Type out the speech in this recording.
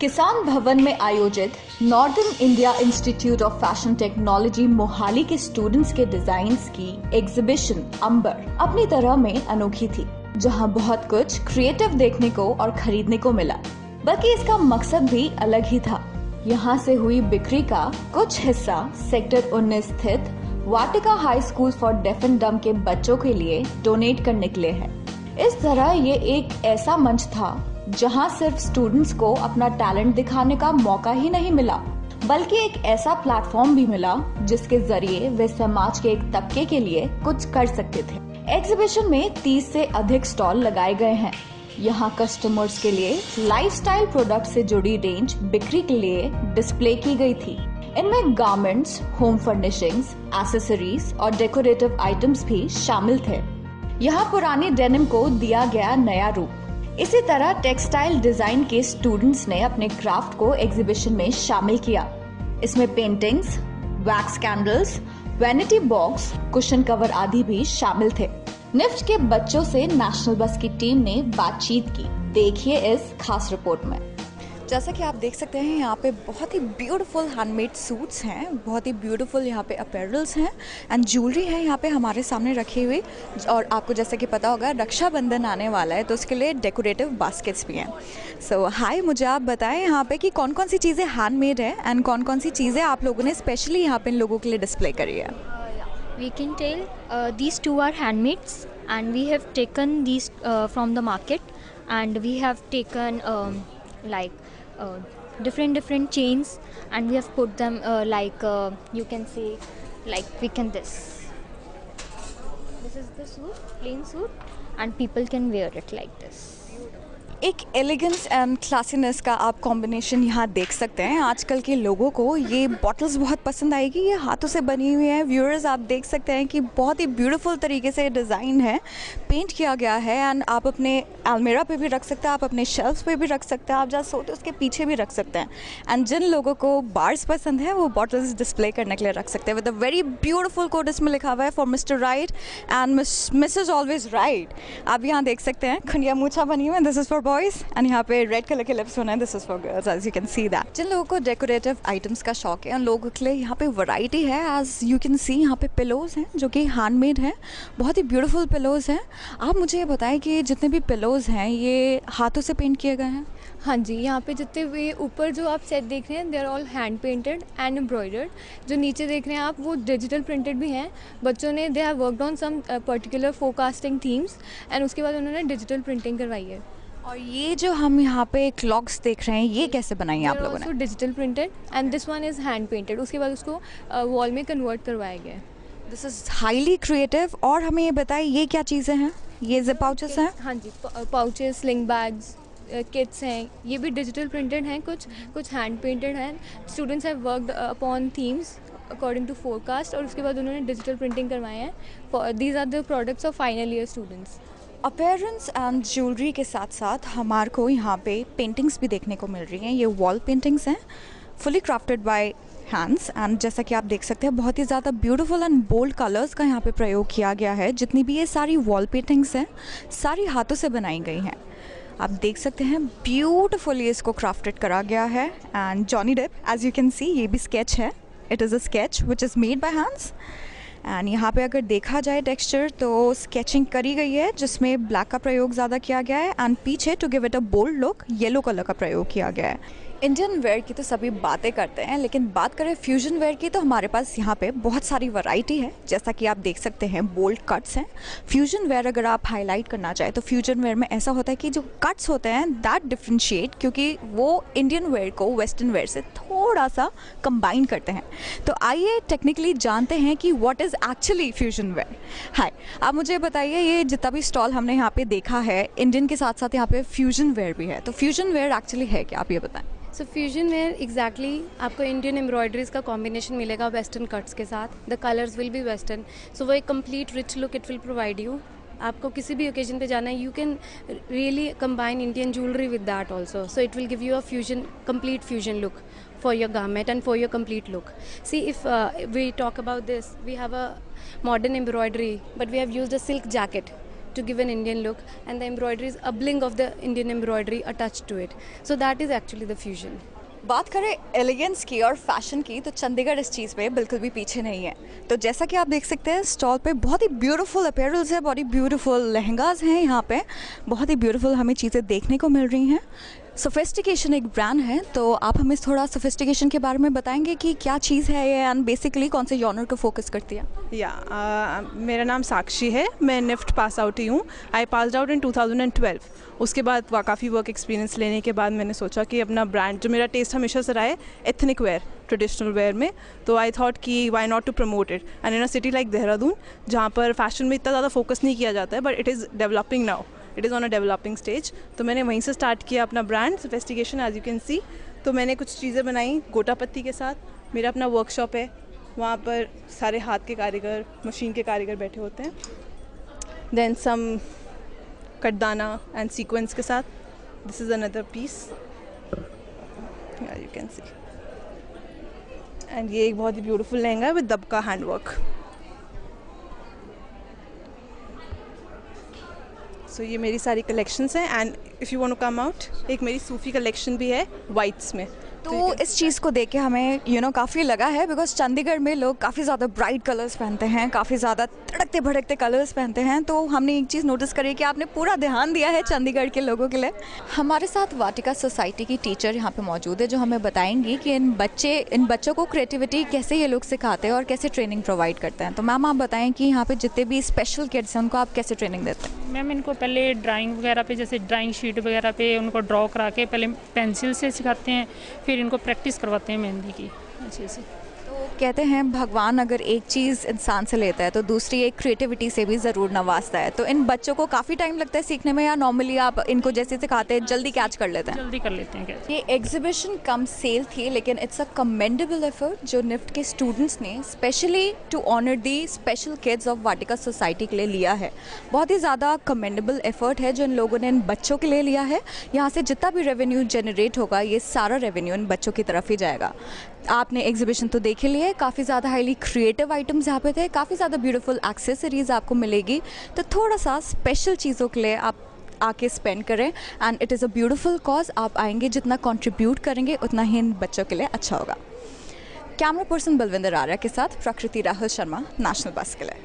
किसान भवन में आयोजित northern India institute of fashion technology Mohali के स्टूडेंट्स के डिजाइन्स की एग्जीबिशन अंबर अपनी तरह में अनोखी थी, जहां बहुत कुछ क्रिएटिव देखने को और खरीदने को मिला। बल्कि इसका मकसद भी अलग ही था। यहां से हुई बिक्री का कुछ हिस्सा सेक्टर 19 स्थित Vatika high school for deaf and dumb के बच्चों के लिए डोनेट करने के लिए है। इस तरह ये एक ऐसा मंच था जहां सिर्फ स्टूडेंट्स को अपना टैलेंट दिखाने का मौका ही नहीं मिला, बल्कि एक ऐसा प्लेटफॉर्म भी मिला जिसके जरिए वे समाज के एक तबके के लिए कुछ कर सकते थे। एग्जीबिशन में 30 से अधिक स्टॉल लगाए गए हैं। यहाँ कस्टमर्स के लिए लाइफस्टाइल प्रोडक्ट से जुड़ी रेंज बिक्री के लिए डिस्प्ले की गई थी। इनमें गारमेंट्स, होम फर्निशिंग्स, एक्सेसरीज और डेकोरेटिव आइटम्स भी शामिल थे। यहाँ पुरानी डेनिम को दिया गया नया रूप। इसी तरह टेक्सटाइल डिजाइन के स्टूडेंट्स ने अपने क्राफ्ट को एग्जीबिशन में शामिल किया। इसमें paintings, wax candles, vanity box, cushion cover आदि भी शामिल थे। निफ्ट के बच्चों से नेशनल बस की टीम ने बातचीत की। देखिए इस खास रिपोर्ट में। जैसा कि आप देख सकते हैं, यहाँ पे बहुत ही ब्यूटीफुल हैंडमेड सूट्स हैं, बहुत ही ब्यूटीफुल यहाँ पे अपैरल्स हैं एंड ज्वेलरी है यहाँ पे हमारे सामने रखी हुई। और आपको जैसे कि पता होगा रक्षाबंधन आने वाला है, तो उसके लिए डेकोरेटिव बास्केट्स भी हैं। सो हाय, मुझे आप बताएं यहाँ पे कि कौन कौन सी चीज़ें हैंडमेड है एंड कौन कौन सी चीज़ें आप लोगों ने स्पेशली यहाँ पे इन लोगों के लिए डिस्प्ले करी है। We can tell these two are handmaids and we have taken these from the market, and we have taken different chains and we have put them you can say we can this is the suit, plain suit, and people can wear it like this. एक elegance and क्लासीनेस का आप combination यहाँ देख सकते हैं। आजकल के लोगों को ये बॉटल्स बहुत पसंद आएगी। ये हाथों से बनी हुई है। व्यूअर्स, आप देख सकते हैं कि बहुत ही ब्यूटीफुल तरीके से डिज़ाइन है, पेंट किया गया है एंड आप अपने अलमीरा पे भी रख सकते हैं, आप अपने शेल्फ पे भी रख सकते हैं, आप जहाँ सोते उसके पीछे भी रख सकते हैं। एंड जिन लोगों को बार्स पसंद है वो बॉटल्स डिस्प्ले करने के लिए रख सकते हैं with a very beautiful code. इसमें लिखा हुआ है for Mr right and Mrs always right. आप यहाँ देख सकते हैं खुनिया मूछा बनी हुई है, this is for boys and यहाँ पे रेड कलर के लिप्स बने हैं, this is for girls, as you can see that. जिन लोगों को डेकोरेटिव आइटम्स का शौक है उन लोगों के लिए यहाँ पे वैरायटी है। एज यू कैन सी यहाँ पे पिलोज़ हैं जो कि हैंडमेड हैं, बहुत ही ब्यूटीफुल पिलोज़ हैं। आप मुझे ये बताएं कि जितने भी पिलोज़ हैं ये हाथों से पेंट किए गए हैं? हाँ जी, यहाँ पे जितने भी ऊपर जो आप सेट देख रहे हैं they are all hand painted and embroidered. जो नीचे देख रहे हैं आप वो डिजिटल प्रिंटेड भी हैं। बच्चों ने they have worked on some particular forecasting themes and उसके बाद उन्होंने डिजिटल प्रिंटिंग करवाई है। और ये जो हम यहाँ पे क्लॉक्स देख रहे हैं ये कैसे बनाई है आप लोगों ने? Digital printed and this one is hand painted. उसके बाद उसको वॉल में कन्वर्ट करवाया गया है। This is highly creative. और हमें ये बताइए ये क्या चीज़ें हैं? ये जिप पाउचेस हैं? हाँ जी, पाउचेस, स्लिंग बैग्स, किट्स हैं। ये भी डिजिटल प्रिंटेड हैं, कुछ हैंड पेंटेड हैं। Students have worked upon themes according to forecast और उसके बाद उन्होंने डिजिटल प्रिंटिंग करवाए हैं। These are the products of final year students. Appearance and jewellery के साथ साथ हमारे को यहाँ पे पेंटिंग्स भी देखने को मिल रही हैं। ये वॉल पेंटिंग्स हैं, fully crafted by hands and जैसा कि आप देख सकते हैं बहुत ही ज़्यादा ब्यूटीफुल एंड बोल्ड कलर्स का यहाँ पे प्रयोग किया गया है। जितनी भी ये सारी वॉल पेंटिंग्स हैं सारी हाथों से बनाई गई हैं। आप देख सकते हैं ब्यूटीफुली इसको क्राफ्टेड करा गया है। And Johnny Depp, as you can see, ये भी स्केच है। It is a sketch which is made by hands. And यहाँ पे अगर देखा जाए टेक्सचर तो स्केचिंग करी गई है जिसमें ब्लैक का प्रयोग ज़्यादा किया गया है एंड पीछे to give it a bold look yellow colour का प्रयोग किया गया है। इंडियन वेयर की तो सभी बातें करते हैं, लेकिन बात करें फ्यूजन वेयर की तो हमारे पास यहाँ पे बहुत सारी वैरायटी है। जैसा कि आप देख सकते हैं बोल्ड कट्स हैं। फ्यूजन वेयर अगर आप हाईलाइट करना चाहें तो फ्यूजन वेयर में ऐसा होता है कि जो कट्स होते हैं दैट डिफ्रेंशिएट, क्योंकि वो इंडियन वेयर को वेस्टर्न वेयर से थोड़ा सा कंबाइन करते हैं। तो आइए टेक्निकली जानते हैं कि what is actually fusion wear. Hi, आप मुझे बताइए ये जितना भी स्टॉल हमने यहाँ पे देखा है इंडियन के साथ साथ यहाँ पे फ्यूजन वेयर भी है, तो फ्यूजन वेयर एक्चुअली है क्या, आप ये बताएं। सो फ्यूजन वेयर एग्जैक्टली आपको इंडियन एम्ब्रॉयडरीज का कॉम्बिनेशन मिलेगा वेस्टर्न कट्स के साथ। The colours will be western, so वो एक complete rich look it will provide you. आपको किसी भी ओकेजन पे जाना है you can really combine Indian jewellery with that also, so it will give you a fusion, complete fusion look for your garment and for your complete look. See, if we talk about this, we have a modern embroidery, but we have used a silk jacket to give an Indian look, and the embroidery is a blend of the Indian embroidery attached to it. So that is actually the fusion. बात करें elegance की और fashion की तो चंडीगढ़ इस चीज़ पे बिल्कुल भी पीछे नहीं है। तो जैसा कि आप देख सकते हैं स्टॉल पे बहुत ही ब्यूटीफुल अपैरल्स है, बहुत ही ब्यूटीफुल लहंगाज हैं, यहाँ पे बहुत ही ब्यूटीफुल हमें चीज़ें देखने को मिल रही हैं। सोफिस्टिकेशन एक ब्रांड है, तो आप हमें थोड़ा सोफिस्टिकेशन के बारे में बताएंगे कि क्या चीज़ है ये एंड बेसिकली कौन से जॉनर को फोकस करती है? मेरा नाम साक्षी है, मैं निफ्ट पास आउट ही हूँ। I passed out in 2012। उसके बाद काफ़ी वर्क एक्सपीरियंस लेने के बाद मैंने सोचा कि अपना ब्रांड, जो मेरा टेस्ट हमेशा से रहा है एथनिक वेयर, ट्रेडिशनल वेयर में, तो आई थॉट कि why not to promote it. And in a city like Dehradun, जहाँ पर फैशन में इतना ज़्यादा फोकस नहीं किया जाता है, but it is developing now, it is on a developing stage. तो मैंने वहीं से स्टार्ट किया अपना brand sophistication, as you can see. तो मैंने कुछ चीज़ें बनाई गोटा पत्ती के साथ। मेरा अपना वर्कशॉप है, वहाँ पर सारे हाथ के कारीगर, मशीन के कारीगर बैठे होते हैं। Then some katdana and sequins के साथ। This is another piece, you can see. And ये एक बहुत ही ब्यूटीफुल लहंगा है विद दबका हैंडवर्क। सो ये मेरी सारी कलेक्शंस हैं। And if you want to come out, एक मेरी सूफी कलेक्शन भी है वाइट्स में। तो इस चीज़ को देख के हमें काफ़ी लगा है, बिकॉज चंडीगढ़ में लोग काफ़ी ज़्यादा ब्राइट कलर्स पहनते हैं, काफ़ी ज़्यादा तड़कते भड़कते कलर्स पहनते हैं। तो हमने एक चीज़ नोटिस करी कि आपने पूरा ध्यान दिया है चंडीगढ़ के लोगों के लिए। हमारे साथ वाटिका सोसाइटी की टीचर यहाँ पे मौजूद है, जो हमें बताएंगी कि इन बच्चों को क्रिएटिविटी कैसे ये लोग सिखाते हैं और कैसे ट्रेनिंग प्रोवाइड करते हैं। तो मैम आप बताएं कि यहाँ पे जितने भी स्पेशल किड्स हैं उनको आप कैसे ट्रेनिंग देते हैं? मैम इनको पहले ड्राइंग वगैरह पे, जैसे ड्राइंग शीट वगैरह पे उनको ड्रॉ करा के पहले पेंसिल से सिखाते हैं, फिर इनको प्रैक्टिस करवाते हैं मेहंदी की अच्छे से। तो कहते हैं भगवान अगर एक चीज़ इंसान से लेता है तो दूसरी एक क्रिएटिविटी से भी ज़रूर नवाजता है। तो इन बच्चों को काफ़ी टाइम लगता है सीखने में, या नॉर्मली आप इनको जैसे सिखाते हैं जल्दी कैच कर लेते हैं? जल्दी कर लेते हैं कैच। ये एग्जीबिशन कम सेल थी, लेकिन इट्स अ कमेंडेबल एफर्ट जो निफ्ट के स्टूडेंट्स ने specially to honour the special kids of Vatika society के लिए लिया है। बहुत ही ज़्यादा कमेंडेबल एफर्ट है जो इन लोगों ने इन बच्चों के लिए लिया है। यहाँ से जितना भी रेवेन्यू जनरेट होगा, ये सारा रेवेन्यू इन बच्चों की तरफ ही जाएगा। आपने एग्जीबिशन तो देख ही लिया है, काफ़ी ज़्यादा हाईली क्रिएटिव आइटम्स यहाँ पे थे, काफ़ी ज़्यादा ब्यूटीफुल एक्सेसरीज आपको मिलेगी। तो थोड़ा सा स्पेशल चीज़ों के लिए आप आके स्पेंड करें, and it is a beautiful cause. आप आएंगे, जितना कंट्रीब्यूट करेंगे उतना ही इन बच्चों के लिए अच्छा होगा। कैमरा पर्सन बलविंदर आर्या के साथ प्रकृति राहुल शर्मा, नेशनल बस के लिए।